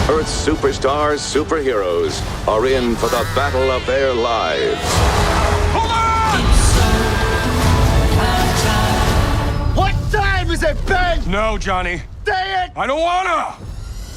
Earth's superstars, superheroes are in for the battle of their lives. Hold on! What time is it, Ben? No, Johnny. Say it! I don't wanna!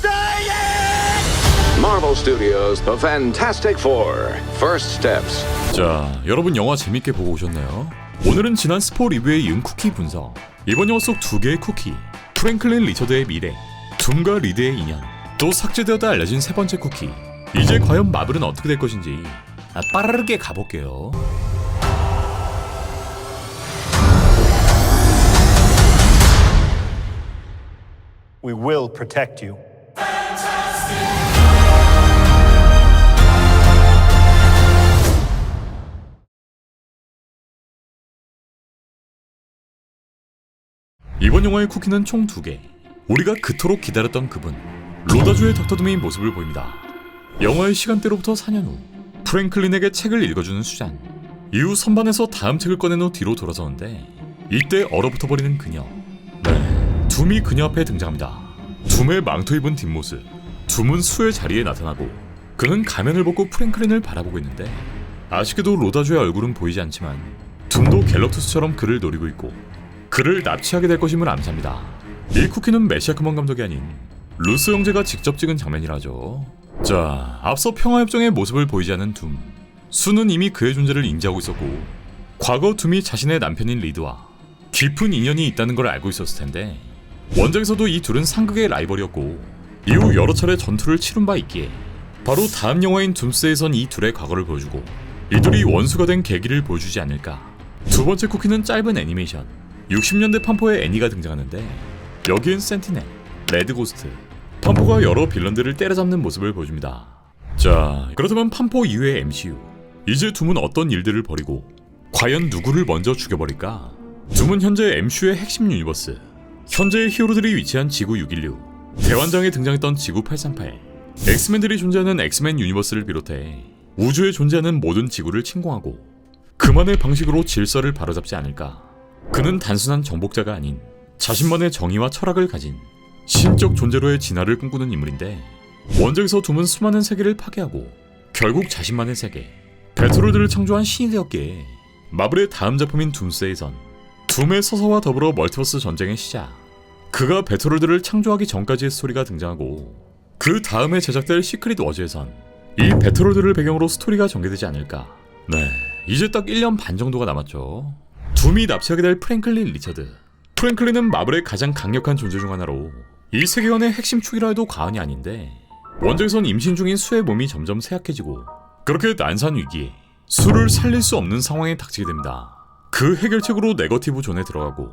Say it! Marvel Studios' The Fantastic Four, First Steps. 자, 여러분 영화 재밌게 보고 오셨나요? 오늘은 지난 스포 리뷰에 이은 쿠키 분석. 이번 영화 속 두 개의 쿠키, 프랭클린 리처드의 미래, 둠과 리드의 인연, 또 삭제되었다 알려진 세 번째 쿠키. 이제 과연 마블은 어떻게 될 것인지 빠르게 가볼게요. We will protect you. 이번 영화의 쿠키는 총 2개. 우리가 그토록 기다렸던 그분, 로다주의 닥터 둠의 모습을 보입니다. 영화의 시간대로부터 4년 후, 프랭클린에게 책을 읽어주는 수잔. 이후 선반에서 다음 책을 꺼낸 후 뒤로 돌아서는데 이때 얼어붙어버리는 그녀. 네, 둠이 그녀 앞에 등장합니다. 둠의 망토 입은 뒷모습. 둠은 수의 자리에 나타나고 그는 가면을 벗고 프랭클린을 바라보고 있는데 아쉽게도 로다주의 얼굴은 보이지 않지만 둠도 갤럭투스처럼 그를 노리고 있고 그를 납치하게 될 것임을 암시합니다. 이 쿠키는 메시아크먼 감독이 아닌 루스 형제가 직접 찍은 장면이라죠. 자, 앞서 평화협정의 모습을 보이지 않는 둠. 수는 이미 그의 존재를 인지하고 있었고 과거 둠이 자신의 남편인 리드와 깊은 인연이 있다는 걸 알고 있었을 텐데 원작에서도 이 둘은 상극의 라이벌이었고 이후 여러 차례 전투를 치룬 바 있기에 바로 다음 영화인 둠스에선 이 둘의 과거를 보여주고 이들이 원수가 된 계기를 보여주지 않을까. 두 번째 쿠키는 짧은 애니메이션. 60년대 판포에 애니가 등장하는데 여기엔 센티넬, 레드고스트, 판포가 여러 빌런들을 때려잡는 모습을 보여줍니다. 자, 그렇다면 판포 이후의 MCU, 이제 둠은 어떤 일들을 벌이고 과연 누구를 먼저 죽여버릴까? 둠은 현재 MCU의 핵심 유니버스, 현재의 히어로들이 위치한 지구 616, 대환장에 등장했던 지구 838, 엑스맨들이 존재하는 엑스맨 유니버스를 비롯해 우주에 존재하는 모든 지구를 침공하고 그만의 방식으로 질서를 바로잡지 않을까? 그는 단순한 정복자가 아닌 자신만의 정의와 철학을 가진 신적 존재로의 진화를 꿈꾸는 인물인데 원작에서 둠은 수많은 세계를 파괴하고 결국 자신만의 세계, 배트롤드를 창조한 신이 되었기에 마블의 다음 작품인 둠스에선 둠의 서사와 더불어 멀티버스 전쟁의 시작, 그가 배트롤드를 창조하기 전까지의 스토리가 등장하고 그 다음에 제작될 시크릿 워즈에선 이 배트롤드를 배경으로 스토리가 전개되지 않을까. 네, 이제 딱 1년 반 정도가 남았죠. 둠이 납치하게 될 프랭클린 리처드. 프랭클린은 마블의 가장 강력한 존재 중 하나로 이 세계관의 핵심 축이라 해도 과언이 아닌데 원작에선 임신 중인 수의 몸이 점점 쇠약해지고 그렇게 난산 위기에 수를 살릴 수 없는 상황에 닥치게 됩니다. 그 해결책으로 네거티브 존에 들어가고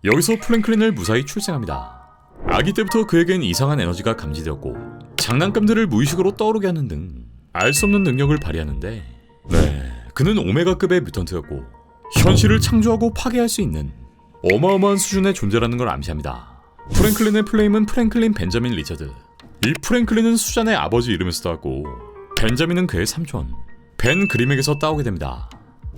여기서 프랭클린을 무사히 출생합니다. 아기 때부터 그에겐 이상한 에너지가 감지되었고 장난감들을 무의식으로 떠오르게 하는 등 알 수 없는 능력을 발휘하는데 네, 그는 오메가급의 뮤턴트였고 현실을 창조하고 파괴할 수 있는 어마어마한 수준의 존재라는 걸 암시합니다. 프랭클린의 플레임은 프랭클린 벤자민 리처드. 이 프랭클린은 수잔의 아버지 이름에서 따왔고 벤자민은 그의 삼촌 벤 그림에게서 따오게 됩니다.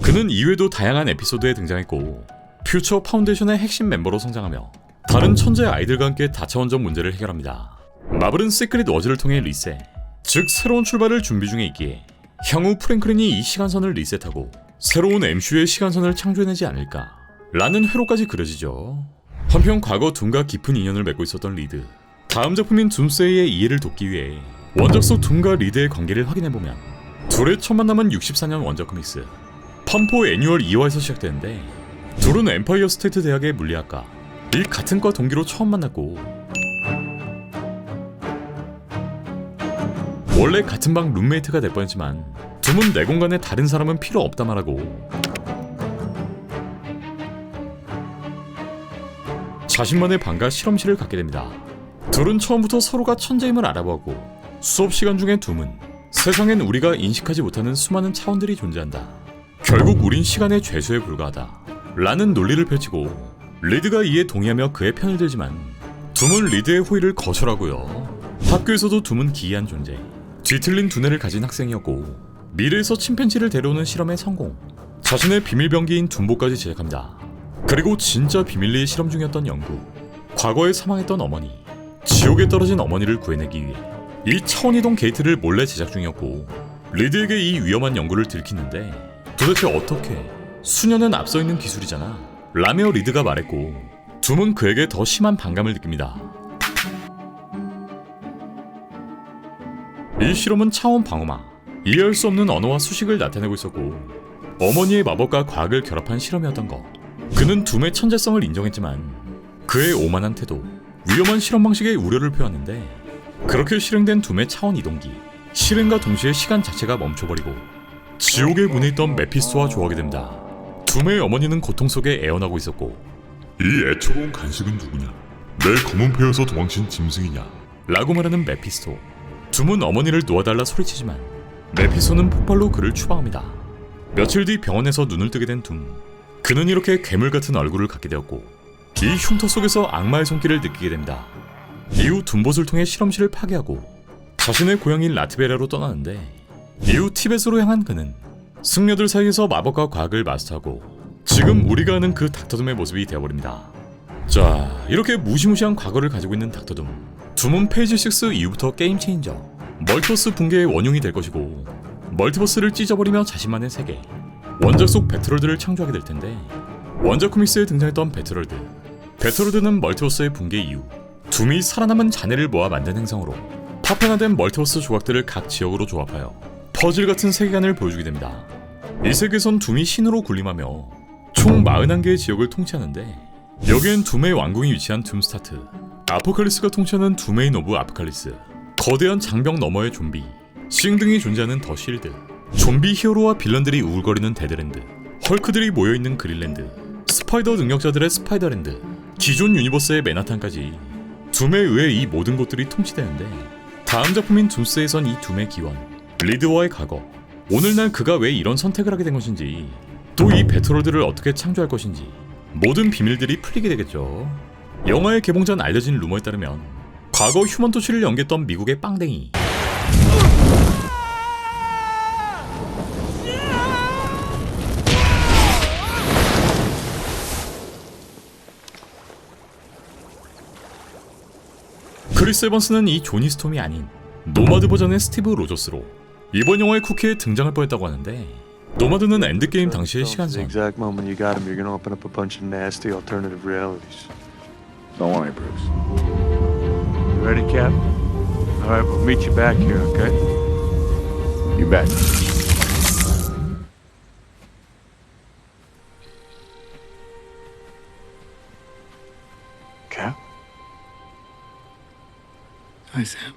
그는 이후에도 다양한 에피소드에 등장했고 퓨처 파운데이션의 핵심 멤버로 성장하며 다른 천재 아이들과 함께 다차원적 문제를 해결합니다. 마블은 시크릿 워즈를 통해 리셋, 즉 새로운 출발을 준비 중에 있기에 향후 프랭클린이 이 시간선을 리셋하고 새로운 MCU의 시간선을 창조해내지 않을까 라는 회로까지 그려지죠. 한편 과거 둠과 깊은 인연을 맺고 있었던 리드. 다음 작품인 둠스데이의 이해를 돕기 위해 원작 속 둠과 리드의 관계를 확인해보면 둘의 첫 만남은 64년 원작 코믹스 판포 애니얼 2화에서 시작되는데 둘은 엠파이어 스테이트 대학의 물리학과, 이 같은 과 동기로 처음 만났고 원래 같은 방 룸메이트가 될 뻔했지만 둠은 내 공간에 다른 사람은 필요 없다 말하고 자신만의 방과 실험실을 갖게 됩니다. 둘은 처음부터 서로가 천재임을 알아보았고 수업 시간 중에 둠은 세상엔 우리가 인식하지 못하는 수많은 차원들이 존재한다. 결국 우린 시간의 죄수에 불과하다. 라는 논리를 펼치고 리드가 이에 동의하며 그의 편을 들지만 둠은 리드의 호의를 거절하고요. 학교에서도 둠은 기이한 존재, 뒤틀린 두뇌를 가진 학생이었고 미래에서 침팬지를 데려오는 실험에 성공, 자신의 비밀병기인 둠보까지 제작합니다. 그리고 진짜 비밀리에 실험 중이었던 연구, 과거에 사망했던 어머니, 지옥에 떨어진 어머니를 구해내기 위해 이 차원이동 게이트를 몰래 제작 중이었고 리드에게 이 위험한 연구를 들키는데 도대체 어떻게 수년은 앞서 있는 기술이잖아 라며 리드가 말했고 둠은 그에게 더 심한 반감을 느낍니다. 이 실험은 차원 방어막, 이해할 수 없는 언어와 수식을 나타내고 있었고 어머니의 마법과 과학을 결합한 실험이었던 것. 그는 둠의 천재성을 인정했지만 그의 오만한 태도, 위험한 실험 방식에 우려를 표하는데 그렇게 실행된 둠의 차원 이동기, 실행과 동시에 시간 자체가 멈춰버리고 지옥의 문에 있던 메피스토와 조하게 됩니다. 둠의 어머니는 고통 속에 애원하고 있었고 이 애처로운 간식은 누구냐? 내 검은 패에서 도망친 짐승이냐? 라고 말하는 메피스토. 둠은 어머니를 놓아달라 소리치지만 메피스토는 폭발로 그를 추방합니다. 며칠 뒤 병원에서 눈을 뜨게 된 둠. 그는 이렇게 괴물 같은 얼굴을 갖게 되었고 이 흉터 속에서 악마의 손길을 느끼게 됩니다. 이후 둠봇을 통해 실험실을 파괴하고 자신의 고향인 라트베리아로 떠나는데 이후 티벳으로 향한 그는 승려들 사이에서 마법과 과학을 마스터하고 지금 우리가 아는 그 닥터둠의 모습이 되어버립니다. 자, 이렇게 무시무시한 과거를 가지고 있는 닥터둠. 둠은 페이지 6 이후부터 게임 체인저, 멀티버스 붕괴의 원흉이 될 것이고 멀티버스를 찢어버리며 자신만의 세계, 원작 속 배틀월드를 창조하게 될 텐데 원작 코믹스에 등장했던 배틀월드는 멀티버스의 붕괴 이후 둠이 살아남은 잔해를 모아 만든 행성으로 파편화된 멀티버스 조각들을 각 지역으로 조합하여 퍼즐 같은 세계관을 보여주게 됩니다. 이 세계에선 둠이 신으로 군림하며 총 41개의 지역을 통치하는데 여기엔 둠의 왕궁이 위치한 둠스타트, 아포칼리스가 통치하는 둠레인 오브 아포칼리스, 거대한 장벽 너머의 좀비, 싱 등이 존재하는 더 실드, 좀비 히어로와 빌런들이 우울거리는 데드랜드, 헐크들이 모여있는 그린랜드, 스파이더 능력자들의 스파이더랜드, 기존 유니버스의 맨하탄까지 둠에 의해 이 모든 곳들이 통치되는데 다음 작품인 둠스에선 이 둠의 기원, 리드와의 과거, 오늘날 그가 왜 이런 선택을 하게 된 것인지, 또 이 배틀월드를 어떻게 창조할 것인지 모든 비밀들이 풀리게 되겠죠. 영화의 개봉 전 알려진 루머에 따르면 과거 휴먼 토치를 연기했던 미국의 빵댕이 크리스 에번스는 이 조니 스톰이 아닌 노마드 버전의 스티브 로저스로 이번 영화의 쿠키에 등장할 뻔했다고 하는데 노마드는 엔드게임 당시의 시간선, exact moment you got him, you're gonna open up a bunch of nasty alternative realities. Don't worry, Bruce. You ready, Cap? All right, we'll meet you back here, okay? You bet. Cap? Hi, Sam.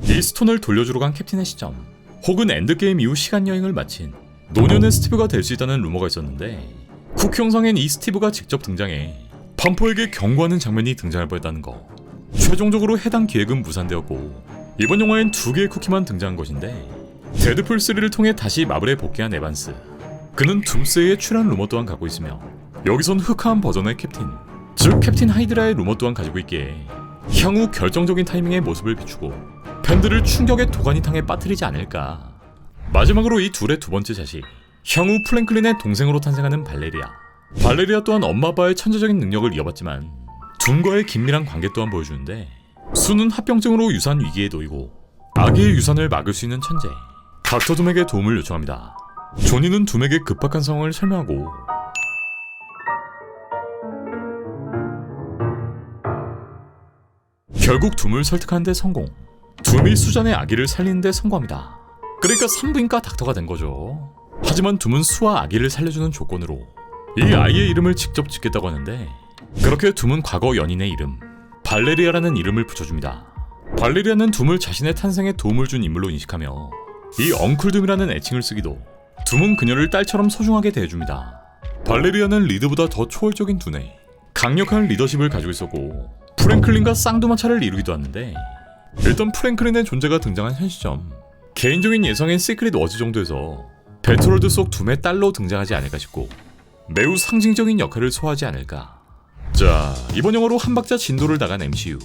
이 스톤을 돌려주러 간 캡틴의 시점, 혹은 엔드게임 이후 시간여행을 마친 노년의 스티브가 될 수 있다는 루머가 있었는데 쿠키 영상엔 이 스티브가 직접 등장해 반포에게 경고하는 장면이 등장할 뻔했다는 거. 최종적으로 해당 기획은 무산되었고 이번 영화엔 2개의 쿠키만 등장한 것인데 데드풀 3를 통해 다시 마블에 복귀한 에반스. 그는 둠스에의 출연 루머 또한 갖고 있으며 여기선 흑화한 버전의 캡틴, 즉 캡틴 하이드라의 루머 또한 가지고 있기에 향후 결정적인 타이밍의 모습을 비추고 팬들을 충격의 도가니탕에 빠뜨리지 않을까. 마지막으로 이 둘의 두 번째 자식, 향후 프랭클린의 동생으로 탄생하는 발레리아 또한 엄마 아빠의 천재적인 능력을 이어받지만 둠과의 긴밀한 관계 또한 보여주는데 수는 합병증으로 유산 위기에 놓이고 아기의 유산을 막을 수 있는 천재 닥터 둠에게 도움을 요청합니다. 조니는 둠에게 급박한 상황을 설명하고 결국 둠을 설득하는 데 성공. 둠이 수잔의 아기를 살리는 데 성공합니다. 그러니까 산부인과 닥터가 된 거죠. 하지만 둠은 수와 아기를 살려주는 조건으로 이 아이의 이름을 직접 짓겠다고 하는데 그렇게 둠은 과거 연인의 이름 발레리아라는 이름을 붙여줍니다. 발레리아는 둠을 자신의 탄생에 도움을 준 인물로 인식하며 이 엉클 둠이라는 애칭을 쓰기도 둠은 그녀를 딸처럼 소중하게 대해줍니다. 발레리아는 리드보다 더 초월적인 두뇌, 강력한 리더십을 가지고 있었고 프랭클린과 쌍두마차를 이루기도 하는데 일단 프랭클린의 존재가 등장한 현 시점, 개인적인 예상엔 시크릿 워즈 정도에서 배틀월드 속 둠의 딸로 등장하지 않을까 싶고 매우 상징적인 역할을 소화하지 않을까. 자, 이번 영화로 한 박자 진도를 나간 MCU.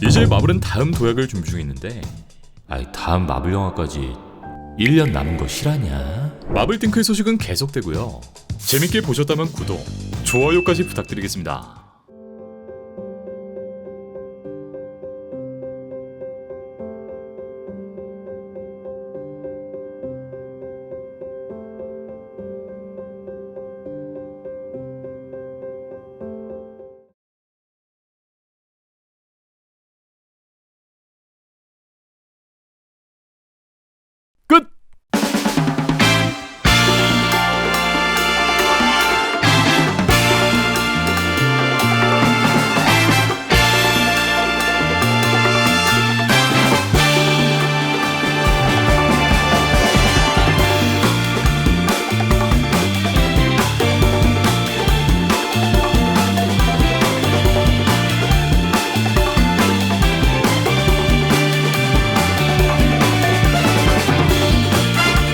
이제 마블은 다음 도약을 준비 중에 있는데 다음 마블 영화까지 1년 남은 거 실화냐? 마블 띵크의 소식은 계속되고요. 재밌게 보셨다면 구독, 좋아요까지 부탁드리겠습니다.